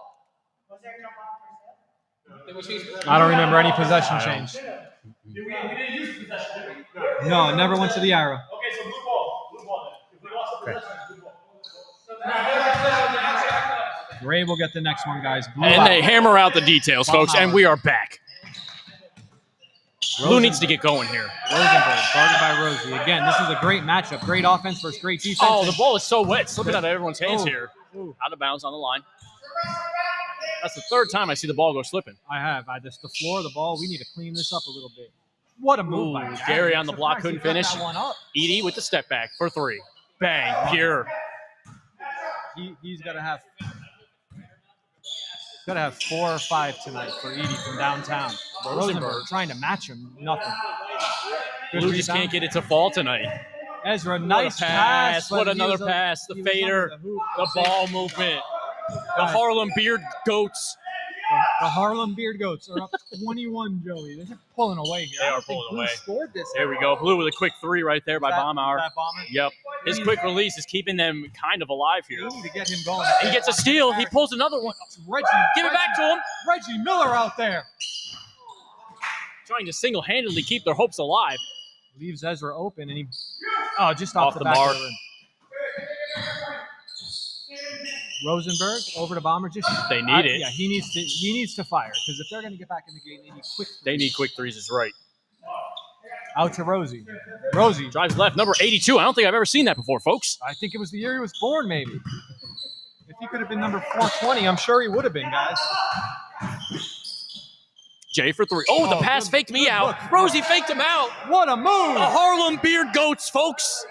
[SPEAKER 1] I don't remember any possession change.
[SPEAKER 3] We didn't use possession, did we?
[SPEAKER 1] No, it never went to the arrow.
[SPEAKER 3] Okay, so blue ball. Blue ball then. If we lost the possession, blue ball.
[SPEAKER 1] Gray will get the next one, guys. Blue
[SPEAKER 2] And
[SPEAKER 1] out.
[SPEAKER 2] they hammer out the details, folks, and we are back. Blue needs to get going here.
[SPEAKER 1] Rosenberg, guarded by Rosie. Again, this is a great matchup. Great offense versus great defense.
[SPEAKER 2] Oh, the ball is so wet, slipping out of everyone's hands
[SPEAKER 1] Oh.
[SPEAKER 2] here. Out of bounds on the line. That's the third time I see the ball go slipping.
[SPEAKER 1] I have. The floor, the ball. We need to clean this up a little bit. What a move by
[SPEAKER 2] Ooh,
[SPEAKER 1] Gary.
[SPEAKER 2] Gary
[SPEAKER 1] I'm
[SPEAKER 2] on the block,
[SPEAKER 1] surprised he
[SPEAKER 2] couldn't
[SPEAKER 1] got
[SPEAKER 2] finish.
[SPEAKER 1] that one up.
[SPEAKER 2] Edie with the step back for 3. Bang, pure.
[SPEAKER 1] He's got to have 4 or 5 tonight for Edie from downtown. Rosenberg trying to match him. Nothing.
[SPEAKER 2] Blue just can't get it to fall tonight.
[SPEAKER 1] Ezra, nice
[SPEAKER 2] What a pass.
[SPEAKER 1] but
[SPEAKER 2] What
[SPEAKER 1] he
[SPEAKER 2] another
[SPEAKER 1] was
[SPEAKER 2] pass. The
[SPEAKER 1] he was
[SPEAKER 2] fader.
[SPEAKER 1] under the hoop.
[SPEAKER 2] The ball movement. The Harlem Beard Goats.
[SPEAKER 1] The Harlem Beard Goats are up 21, Joey. They're pulling away here.
[SPEAKER 2] They
[SPEAKER 1] I
[SPEAKER 2] are
[SPEAKER 1] don't think
[SPEAKER 2] pulling
[SPEAKER 1] Blue
[SPEAKER 2] away.
[SPEAKER 1] Scored this.
[SPEAKER 2] There we go. Blue with a quick 3 right there by Baumauer.
[SPEAKER 1] That Bomber?
[SPEAKER 2] Yep. His quick release is keeping them kind of alive here.
[SPEAKER 1] We need to get him going.
[SPEAKER 2] He gets a steal. He pulls another one. Give it back to him.
[SPEAKER 1] Reggie Miller out there.
[SPEAKER 2] Trying to single-handedly keep their hopes alive.
[SPEAKER 1] Leaves Ezra open, and he just
[SPEAKER 2] Off
[SPEAKER 1] off
[SPEAKER 2] the
[SPEAKER 1] back
[SPEAKER 2] mark.
[SPEAKER 1] of the rim. Rosenberg over to Bomber.
[SPEAKER 2] They need it.
[SPEAKER 1] Yeah, he needs to fire, because if they're going to get back in the game, they need quick.
[SPEAKER 2] They need quick threes, is right.
[SPEAKER 1] Out to Rosie. Rosie.
[SPEAKER 2] Drives left, number 82. I don't think I've ever seen that before, folks.
[SPEAKER 1] I think it was the year he was born, maybe. If he could have been number 420, I'm sure he would have been, guys.
[SPEAKER 2] Jay for 3. Oh, the pass faked me out.
[SPEAKER 1] look.
[SPEAKER 2] Rosie faked him out.
[SPEAKER 1] What a move!
[SPEAKER 2] The Harlem Beard Goats, folks.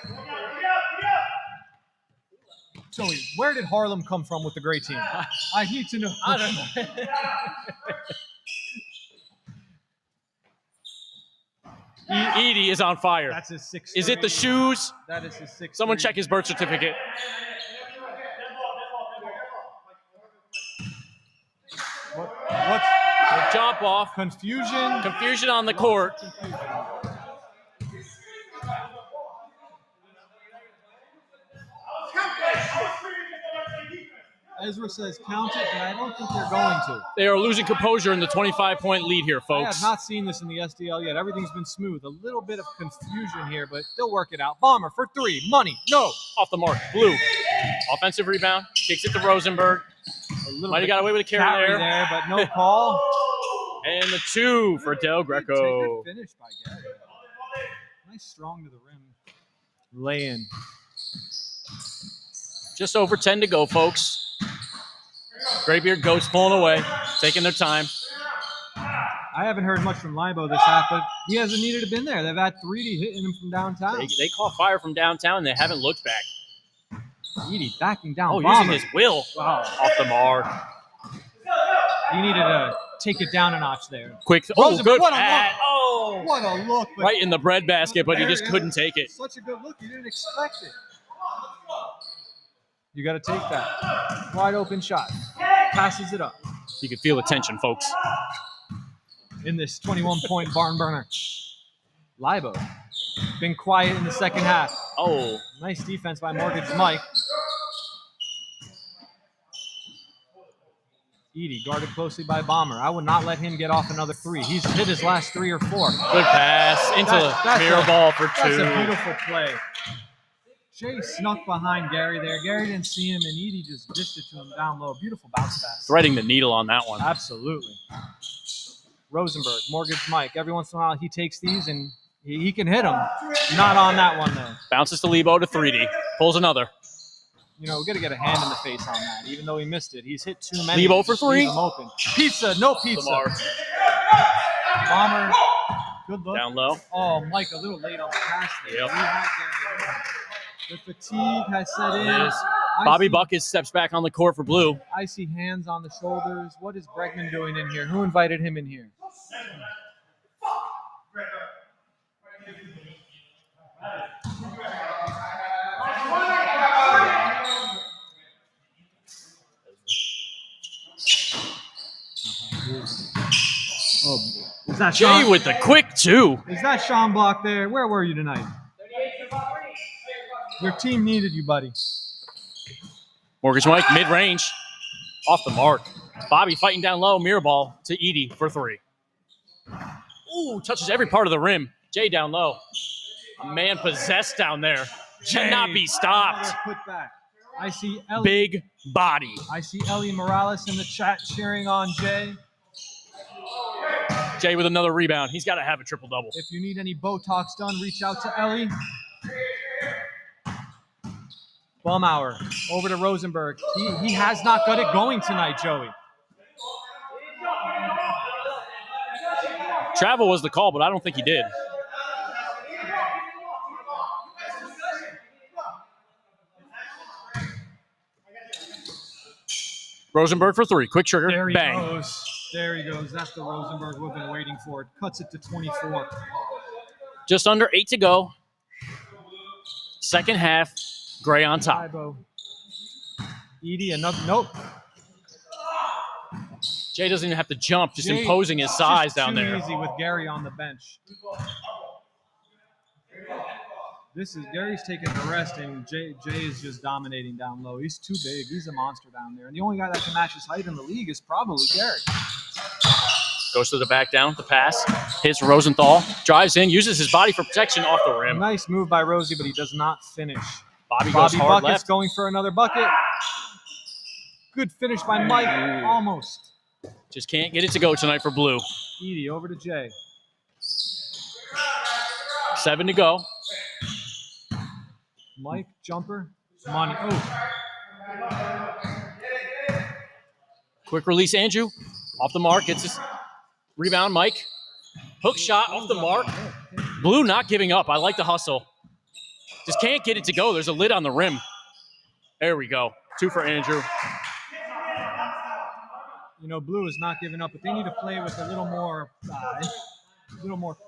[SPEAKER 1] Joey, where did Harlem come from with the great team? I need to know.
[SPEAKER 2] I don't know. Edie is on fire.
[SPEAKER 1] That's his 6th.
[SPEAKER 2] Is it the shoes?
[SPEAKER 1] That is his 6th.
[SPEAKER 2] Someone check his birth certificate.
[SPEAKER 1] What's
[SPEAKER 2] Jump off.
[SPEAKER 1] confusion?
[SPEAKER 2] Confusion on the court.
[SPEAKER 1] Ezra says count it, but I don't think they're going to.
[SPEAKER 2] They are losing composure in the 25-point lead here,
[SPEAKER 1] I
[SPEAKER 2] folks.
[SPEAKER 1] have not seen this in the SDL yet. Everything's been smooth. A little bit of confusion here, but they'll work it out. Bomber for 3. Money. No.
[SPEAKER 2] Off the mark. Blue. Offensive rebound. Kicks it to Rosenberg. Might have got away with a carry there.
[SPEAKER 1] but no call.
[SPEAKER 2] And the 2 for Del Greco.
[SPEAKER 1] Good finish by Gary. Nice strong to the rim. Lay-in.
[SPEAKER 2] Just over 10 to go, folks. Graybeard Goats pulling away, taking their time.
[SPEAKER 1] I haven't heard much from Libo this half, but he hasn't needed to been there. They've had 3D hitting him from downtown.
[SPEAKER 2] They caught fire from downtown, and they haven't looked back.
[SPEAKER 1] Edie backing down.
[SPEAKER 2] Oh,
[SPEAKER 1] Bomber.
[SPEAKER 2] using his will.
[SPEAKER 1] Wow.
[SPEAKER 2] Off the mark.
[SPEAKER 1] He needed to take it down a notch there.
[SPEAKER 2] Quick. Oh,
[SPEAKER 1] Rosenberg,
[SPEAKER 2] good
[SPEAKER 1] what a
[SPEAKER 2] pass.
[SPEAKER 1] look.
[SPEAKER 2] Oh.
[SPEAKER 1] What a look. But
[SPEAKER 2] Right in the breadbasket, but he just couldn't take it.
[SPEAKER 1] Such a good look. You didn't expect it. You got to take that. Wide open shot. Passes it up.
[SPEAKER 2] You can feel the tension, folks.
[SPEAKER 1] In this 21-point barn burner. Libo. Been quiet in the second half.
[SPEAKER 2] Oh.
[SPEAKER 1] Nice defense by Mortgage Mike. Edie guarded closely by Bomber. I would not let him get off another 3. He's hit his last 3 or 4.
[SPEAKER 2] Good pass into the mirror ball for 2.
[SPEAKER 1] That's a beautiful play. Jay snuck behind Gary there. Gary didn't see him, and Edie just dished it to him down low. Beautiful bounce pass.
[SPEAKER 2] Threading the needle on that one.
[SPEAKER 1] Absolutely. Rosenberg, Mortgage Mike. Every once in a while, he takes these, and he can hit them. Not on that one, though.
[SPEAKER 2] Bounces to Lebo to 3D. Pulls another.
[SPEAKER 1] You know, we got to get a hand in the face on that, even though he missed it. He's hit too many.
[SPEAKER 2] Lebo for 3.
[SPEAKER 1] Leave him open. Pizza, no pizza. Bomber, good look.
[SPEAKER 2] Down low.
[SPEAKER 1] Oh, Mike, a little late on the pass there.
[SPEAKER 2] Yep.
[SPEAKER 1] We had Gary. The fatigue has set in.
[SPEAKER 2] It is.
[SPEAKER 1] I
[SPEAKER 2] Bobby
[SPEAKER 1] see-
[SPEAKER 2] Bucket steps back on the court for Blue.
[SPEAKER 1] I see hands on the shoulders. What is Bregman doing in here? Who invited him in here? Oh, is that
[SPEAKER 2] Jay
[SPEAKER 1] Sean?
[SPEAKER 2] with the quick 2.
[SPEAKER 1] Is that Sean Block there? Where were you tonight? Your team needed you, buddy.
[SPEAKER 2] Mortgage Mike, mid-range. Off the mark. Bobby fighting down low. Mirror ball to Edie for 3. Ooh, touches every part of the rim. Jay down low. A man possessed down there. Cannot be stopped.
[SPEAKER 1] Another put back. I see Ellie.
[SPEAKER 2] Big body.
[SPEAKER 1] I see Ellie Morales in the chat cheering on Jay.
[SPEAKER 2] Jay with another rebound. He's got to have a triple-double.
[SPEAKER 1] If you need any Botox done, reach out to Ellie. Baumauer over to Rosenberg. He has not got it going tonight, Joey.
[SPEAKER 2] Travel was the call, but I don't think he did. Rosenberg for 3. Quick trigger.
[SPEAKER 1] There he
[SPEAKER 2] Bang.
[SPEAKER 1] goes. There he goes. That's the Rosenberg we've been waiting for. It cuts it to 24.
[SPEAKER 2] Just under 8 to go. Second half. Gray on top.
[SPEAKER 1] Tybo. Edie, another. Nope.
[SPEAKER 2] Jay doesn't even have to jump, just
[SPEAKER 1] Jay,
[SPEAKER 2] imposing his size
[SPEAKER 1] just
[SPEAKER 2] down
[SPEAKER 1] too
[SPEAKER 2] there.
[SPEAKER 1] easy with Gary on the bench. Gary's taking the rest, and Jay is just dominating down low. He's too big. He's a monster down there. And the only guy that can match his height in the league is probably Gary.
[SPEAKER 2] Goes to the back down, the pass. Hits Rosenthal. Drives in, uses his body for protection off the rim.
[SPEAKER 1] Nice move by Rosie, but he does not finish.
[SPEAKER 2] Bobby goes hard
[SPEAKER 1] Bucket's
[SPEAKER 2] left.
[SPEAKER 1] going for another bucket. Good finish by Mike. Almost.
[SPEAKER 2] Just can't get it to go tonight for Blue.
[SPEAKER 1] Edie over to Jay.
[SPEAKER 2] 7 to go.
[SPEAKER 1] Mike, jumper. Money. Oh.
[SPEAKER 2] Quick release, Andrew. Off the mark. Gets his rebound, Mike. Hook shot off the mark. Blue not giving up. I like the hustle. Just can't get it to go. There's a lid on the rim. There we go. 2 for Andrew.
[SPEAKER 1] You know, Blue is not giving up, but they need to play with a little more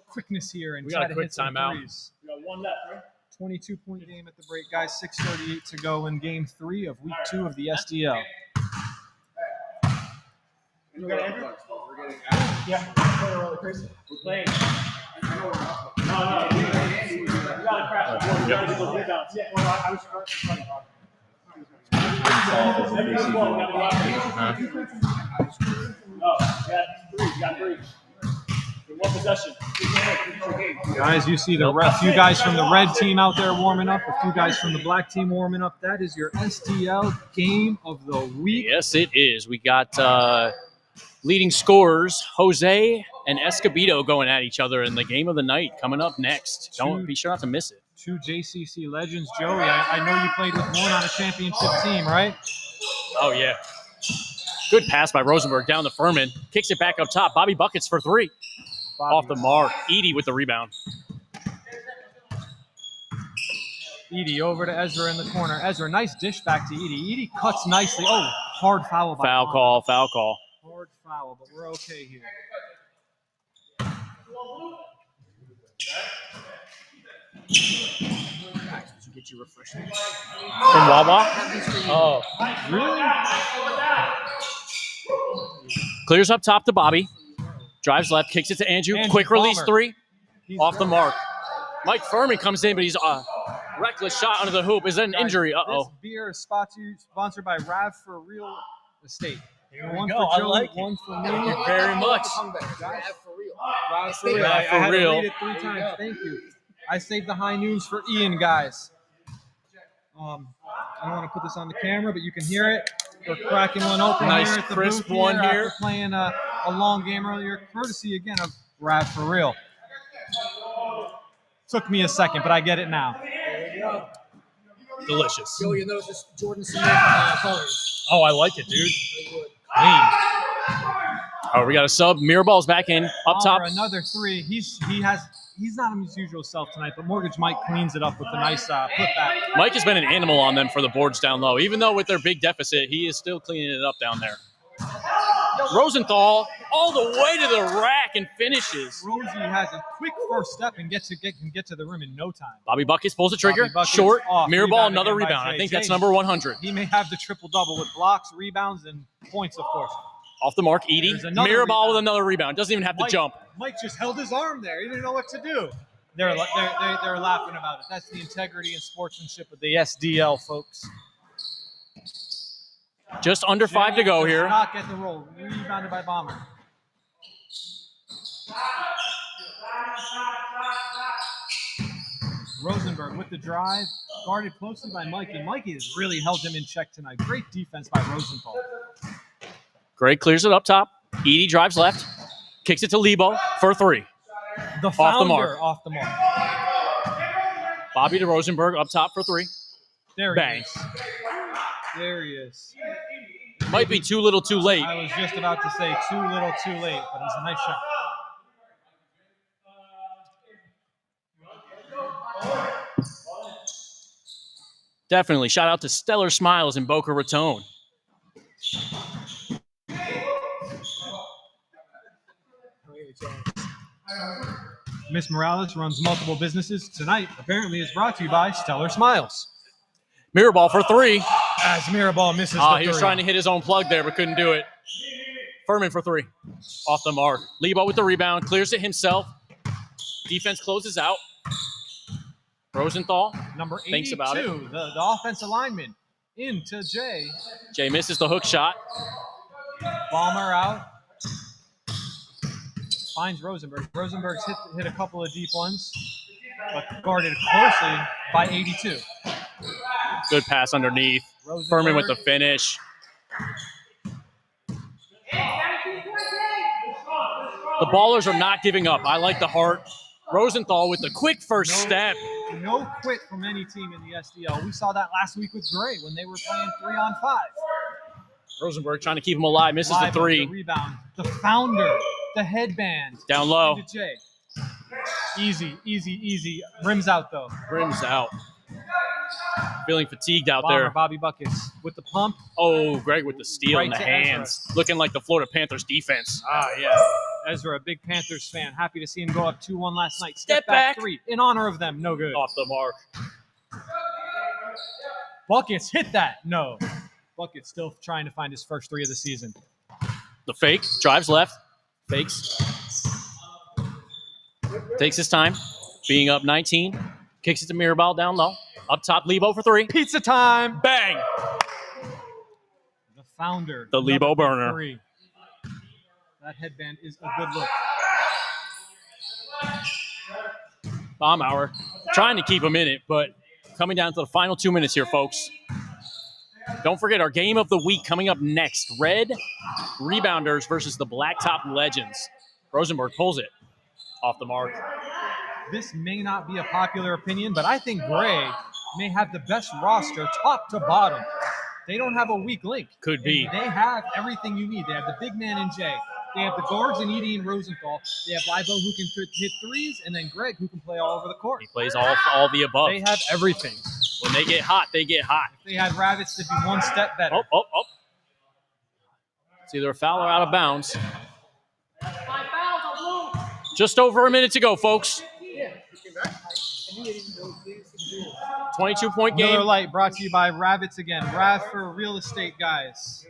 [SPEAKER 1] quickness here and
[SPEAKER 2] We
[SPEAKER 1] try
[SPEAKER 2] got a
[SPEAKER 1] to
[SPEAKER 2] quick
[SPEAKER 1] hit some
[SPEAKER 2] timeout.
[SPEAKER 1] threes.
[SPEAKER 3] We got 1 left, right?
[SPEAKER 1] 22-point game at the break, guys. 6:38 to go in Game 3 of Week 2 of the SDL.
[SPEAKER 3] You got Andrew? Yeah. We're playing. No. We gotta crash. We gotta get those rebounds. Yeah. Well, I was running. No, you got 3. In 1 possession.
[SPEAKER 1] Guys, you see a few guys from the red team out there warming up, a few guys from the black team warming up. That is your SDL game of the week.
[SPEAKER 2] Yes, it is. We got leading scorers, Jose and Escobedo, going at each other in the game of the night coming up next. Don't be sure not to miss it.
[SPEAKER 1] 2 JCC legends. Joey, I know you played with one on a championship team, right?
[SPEAKER 2] Oh, yeah. Good pass by Rosenberg down to Furman. Kicks it back up top. Bobby Buckets for 3.
[SPEAKER 1] Bobby.
[SPEAKER 2] Off the mark. Edie with the rebound.
[SPEAKER 1] Edie over to Ezra in the corner. Ezra, nice dish back to Edie. Edie cuts nicely. Oh, hard foul by
[SPEAKER 2] Foul
[SPEAKER 1] Bonner.
[SPEAKER 2] call.
[SPEAKER 1] Hard foul, but we're okay here.
[SPEAKER 4] Get you refreshing.
[SPEAKER 2] From Wawa. Oh.
[SPEAKER 1] Really?
[SPEAKER 2] Clears up top to Bobby. Drives left, kicks it to Andrew.
[SPEAKER 1] Andrew
[SPEAKER 2] Quick release
[SPEAKER 1] Palmer.
[SPEAKER 2] 3.
[SPEAKER 1] He's
[SPEAKER 2] Off the
[SPEAKER 1] good.
[SPEAKER 2] mark. Mike Furman comes in, but he's reckless shot under the hoop. Is that an
[SPEAKER 1] Guys,
[SPEAKER 2] injury?
[SPEAKER 1] This
[SPEAKER 2] Uh-oh.
[SPEAKER 1] beer is sponsored by Rav for Real Estate.
[SPEAKER 3] Here we
[SPEAKER 1] One
[SPEAKER 3] go.
[SPEAKER 1] for
[SPEAKER 3] I
[SPEAKER 1] Joey,
[SPEAKER 3] like it.
[SPEAKER 1] one for me.
[SPEAKER 2] Thank you very much.
[SPEAKER 1] Rav for real.
[SPEAKER 2] Rav for
[SPEAKER 1] I had
[SPEAKER 2] real.
[SPEAKER 1] to read it 3 times. Thank you. I saved the high noons for Ian, guys. I don't want to put this on the camera, but you can hear it. We're cracking one open
[SPEAKER 2] Nice
[SPEAKER 1] here at the
[SPEAKER 2] crisp
[SPEAKER 1] booth
[SPEAKER 2] one
[SPEAKER 1] after
[SPEAKER 2] here.
[SPEAKER 1] playing a long game earlier, courtesy again of Rav for real. Took me a second, but I get it now.
[SPEAKER 2] Delicious.
[SPEAKER 4] Joey, you notice this Jordan Smith colors.
[SPEAKER 2] Oh, I like it, dude.
[SPEAKER 4] Very good.
[SPEAKER 2] Oh, we got a sub. Mirrorball's back in. Up top.
[SPEAKER 1] Palmer, another 3. He's not his usual self tonight, but Mortgage Mike cleans it up with a nice putback.
[SPEAKER 2] Mike has been an animal on them for the boards down low. Even though with their big deficit, he is still cleaning it up down there. Rosenthal all the way to the rack and finishes.
[SPEAKER 1] Rosie has a quick first step and can get to the rim in no time.
[SPEAKER 2] Bobby Buckets pulls the trigger.
[SPEAKER 1] Bobby Buckets
[SPEAKER 2] Short.
[SPEAKER 1] off.
[SPEAKER 2] Mirrorball,
[SPEAKER 1] Rebound
[SPEAKER 2] another
[SPEAKER 1] again by
[SPEAKER 2] rebound. I
[SPEAKER 1] Jay.
[SPEAKER 2] think that's
[SPEAKER 1] Jay,
[SPEAKER 2] number 100.
[SPEAKER 1] He may have the triple-double with blocks, rebounds, and points, of course.
[SPEAKER 2] Off the mark, Edie.
[SPEAKER 1] There's another
[SPEAKER 2] Mirrorball
[SPEAKER 1] rebound.
[SPEAKER 2] with another rebound. Doesn't even have to jump.
[SPEAKER 1] Mike just held his arm there. He didn't know what to do. They're laughing about it. That's the integrity and sportsmanship of the SDL, folks.
[SPEAKER 2] Just under 5 to go
[SPEAKER 1] Does
[SPEAKER 2] here.
[SPEAKER 1] not get the roll. Rebounded by Bomber. Rosenberg with the drive, guarded closely by Mikey. Mikey has really held him in check tonight. Great defense by Rosenthal.
[SPEAKER 2] Gray clears it up top. Edie drives left. Kicks it to Lebo for 3.
[SPEAKER 1] The
[SPEAKER 2] Off the
[SPEAKER 1] founder
[SPEAKER 2] mark.
[SPEAKER 1] off the mark.
[SPEAKER 2] Bobby to Rosenberg up top for 3.
[SPEAKER 1] There he
[SPEAKER 2] Bang.
[SPEAKER 1] is. There he is.
[SPEAKER 2] Might be too little too late.
[SPEAKER 1] I was just about to say too little too late, but it was a nice shot.
[SPEAKER 2] Definitely. Shout out to Stellar Smiles in Boca Raton.
[SPEAKER 1] Miss Morales runs multiple businesses. Tonight, apparently, is brought to you by Stellar Smiles.
[SPEAKER 2] Mirror ball for 3.
[SPEAKER 1] As Mirabal misses the
[SPEAKER 2] He was
[SPEAKER 1] 3.
[SPEAKER 2] trying to hit his own plug there, but couldn't do it. Furman for 3. Off the mark. Lebo with the rebound. Clears it himself. Defense closes out. Rosenthal
[SPEAKER 1] Number 82,
[SPEAKER 2] thinks about it.
[SPEAKER 1] The offensive lineman into Jay.
[SPEAKER 2] Jay misses the hook shot.
[SPEAKER 1] Balmer out. Finds Rosenberg. Rosenberg's hit a couple of deep ones, but guarded closely by 82.
[SPEAKER 2] Good pass underneath.
[SPEAKER 1] Rosenberg.
[SPEAKER 2] Furman with the finish. The Ballers are not giving up. I like the heart. Rosenthal with the quick first step.
[SPEAKER 1] No quit from any team in the SDL. We saw that last week with Gray when they were playing 3-on-5.
[SPEAKER 2] Rosenberg trying to keep him alive. Misses
[SPEAKER 1] Live
[SPEAKER 2] the 3.
[SPEAKER 1] The rebound. The founder. The headband.
[SPEAKER 2] Down low.
[SPEAKER 1] Into Jay. Easy. Rims out, though.
[SPEAKER 2] Rims out. Feeling fatigued out
[SPEAKER 1] Bomber,
[SPEAKER 2] there.
[SPEAKER 1] Bobby Buckets with the pump.
[SPEAKER 2] Oh, Greg with the steal
[SPEAKER 1] Right
[SPEAKER 2] in the
[SPEAKER 1] to
[SPEAKER 2] hands. Looking like the Florida Panthers defense.
[SPEAKER 1] Yeah. Ezra, a big Panthers fan. Happy to see him go up 2-1 last night.
[SPEAKER 2] Step back.
[SPEAKER 1] 3 in honor of them. No good.
[SPEAKER 2] Off the mark.
[SPEAKER 1] Buckets hit that. No. Buckets still trying to find his first 3 of the season.
[SPEAKER 2] The fake. Drives left. Fakes. Takes his time. Being up 19. Kicks it to Mirabal down low. Up top, Lebo for 3.
[SPEAKER 1] Pizza time.
[SPEAKER 2] Bang.
[SPEAKER 1] The founder.
[SPEAKER 2] The Lebo
[SPEAKER 1] Another
[SPEAKER 2] burner.
[SPEAKER 1] 3. That headband is a good look.
[SPEAKER 2] Baumauer trying to keep him in it, but coming down to the final 2 minutes here, folks. Don't forget our game of the week coming up next. Red Rebounders versus the Blacktop Legends. Rosenberg pulls it off the mark.
[SPEAKER 1] This may not be a popular opinion, but I think Gray may have the best roster top to bottom. They don't have a weak link.
[SPEAKER 2] Could be.
[SPEAKER 1] They have everything you need. They have the big man in Jay. They have the guards in Edie and Rosenthal. They have Libo who can hit threes, and then Greg who can play all over the court.
[SPEAKER 2] He plays all the above.
[SPEAKER 1] They have everything.
[SPEAKER 2] When they get hot, they get hot.
[SPEAKER 1] If they had Ravitz, they'd be one step better.
[SPEAKER 2] Oh. It's either a foul or out of bounds. Just over a minute to go, folks. 22-point game.
[SPEAKER 1] Miller Lite brought to you by Ravitz again. Rav for real estate guys.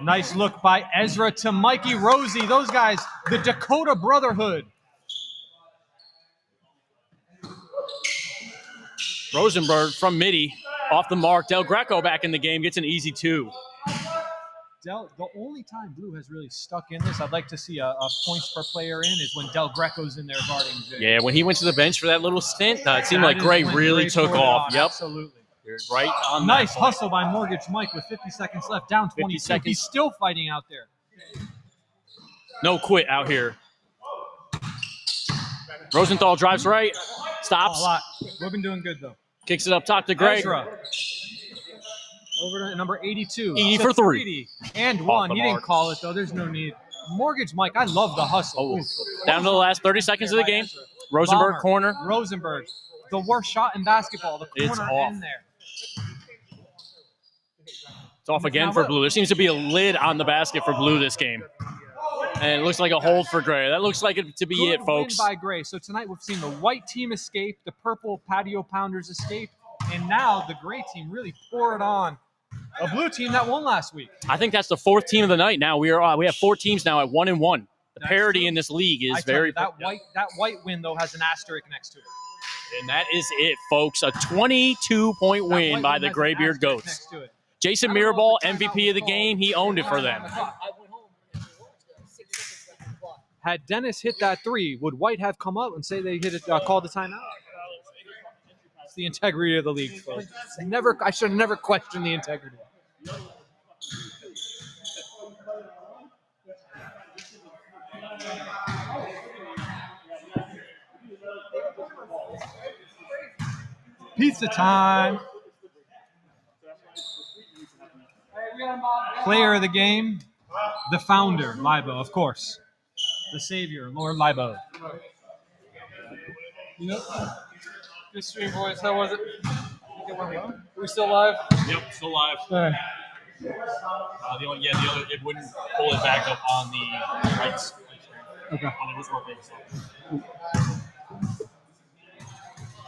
[SPEAKER 1] Nice look by Ezra to Mikey Rosie. Those guys, the Dakota Brotherhood.
[SPEAKER 2] Rosenberg from Midi off the mark. Del Greco back in the game. Gets an easy 2.
[SPEAKER 1] The only time Blue has really stuck in this, I'd like to see a points per player in, is when Del Greco's in there guarding Jay.
[SPEAKER 2] Yeah, when he went to the bench for that little stint, it seemed like Gray really took off. Yep.
[SPEAKER 1] Absolutely.
[SPEAKER 2] You're right on
[SPEAKER 1] Nice
[SPEAKER 2] that point.
[SPEAKER 1] hustle by Mortgage Mike with 50 seconds left, down 22.
[SPEAKER 2] seconds.
[SPEAKER 1] He's still fighting out there.
[SPEAKER 2] No quit out here. Rosenthal drives right, stops,
[SPEAKER 1] A lot. We've been doing good, though.
[SPEAKER 2] kicks it up top to Greg.
[SPEAKER 1] Ezra. Over to number 82.
[SPEAKER 2] E
[SPEAKER 1] To
[SPEAKER 2] for 3.
[SPEAKER 1] And 1.
[SPEAKER 2] the
[SPEAKER 1] He didn't
[SPEAKER 2] mark.
[SPEAKER 1] call it, though. There's no need. Mortgage Mike, I love the hustle. Oof.
[SPEAKER 2] Down to the last 30 seconds of the game. Rosenberg
[SPEAKER 1] Bomber.
[SPEAKER 2] corner.
[SPEAKER 1] Rosenberg. The worst shot in basketball. The
[SPEAKER 2] It's
[SPEAKER 1] corner
[SPEAKER 2] off.
[SPEAKER 1] in there.
[SPEAKER 2] It's off again for Blue. There seems to be a lid on the basket for Blue this game. And it looks like a hold for Gray. That looks like it to be
[SPEAKER 1] Good
[SPEAKER 2] it, folks.
[SPEAKER 1] win by Gray. So tonight we've seen the white team escape, the purple patio pounders escape, and now the Gray team really pour it on a Blue team that won last week.
[SPEAKER 2] I think that's the 4th team of the night now. We have 4 teams now at 1-1. The
[SPEAKER 1] That's
[SPEAKER 2] parity
[SPEAKER 1] true.
[SPEAKER 2] in this league
[SPEAKER 1] I
[SPEAKER 2] is
[SPEAKER 1] tell
[SPEAKER 2] very
[SPEAKER 1] you, that white win though has an asterisk next to it.
[SPEAKER 2] And that is it, folks. A 22-point
[SPEAKER 1] That
[SPEAKER 2] win
[SPEAKER 1] white
[SPEAKER 2] by
[SPEAKER 1] win
[SPEAKER 2] the
[SPEAKER 1] has an
[SPEAKER 2] Graybeard
[SPEAKER 1] asterisk
[SPEAKER 2] Goats.
[SPEAKER 1] next to it.
[SPEAKER 2] Jason
[SPEAKER 1] I don't know
[SPEAKER 2] Mirabal,
[SPEAKER 1] if the timeout
[SPEAKER 2] MVP of the
[SPEAKER 1] was
[SPEAKER 2] game. He owned it for them.
[SPEAKER 4] I went home and it was 6 seconds left on the clock.
[SPEAKER 1] Had Dennis hit that 3, would White have come up and say they hit it, called the timeout? It's the integrity of the league, folks. I should have never questioned the integrity. Pizza time. Player of the game, the founder, Libo, of course. The savior, Lord Libo.
[SPEAKER 5] You know, good stream, boys. How was it? Are we still live?
[SPEAKER 2] Yep, still live.
[SPEAKER 5] All right.
[SPEAKER 2] The other, it wouldn't pull it back up on the right screen.
[SPEAKER 5] Okay.
[SPEAKER 2] And it was working. So.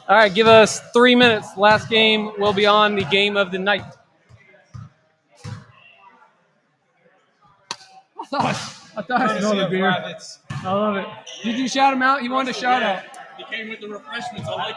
[SPEAKER 5] All right, give us 3 minutes. Last game will be on the game of the night. I thought I smelled a beer. I love it. Did you shout him out? He wanted a shout out.
[SPEAKER 2] He came with the refreshments. I like it.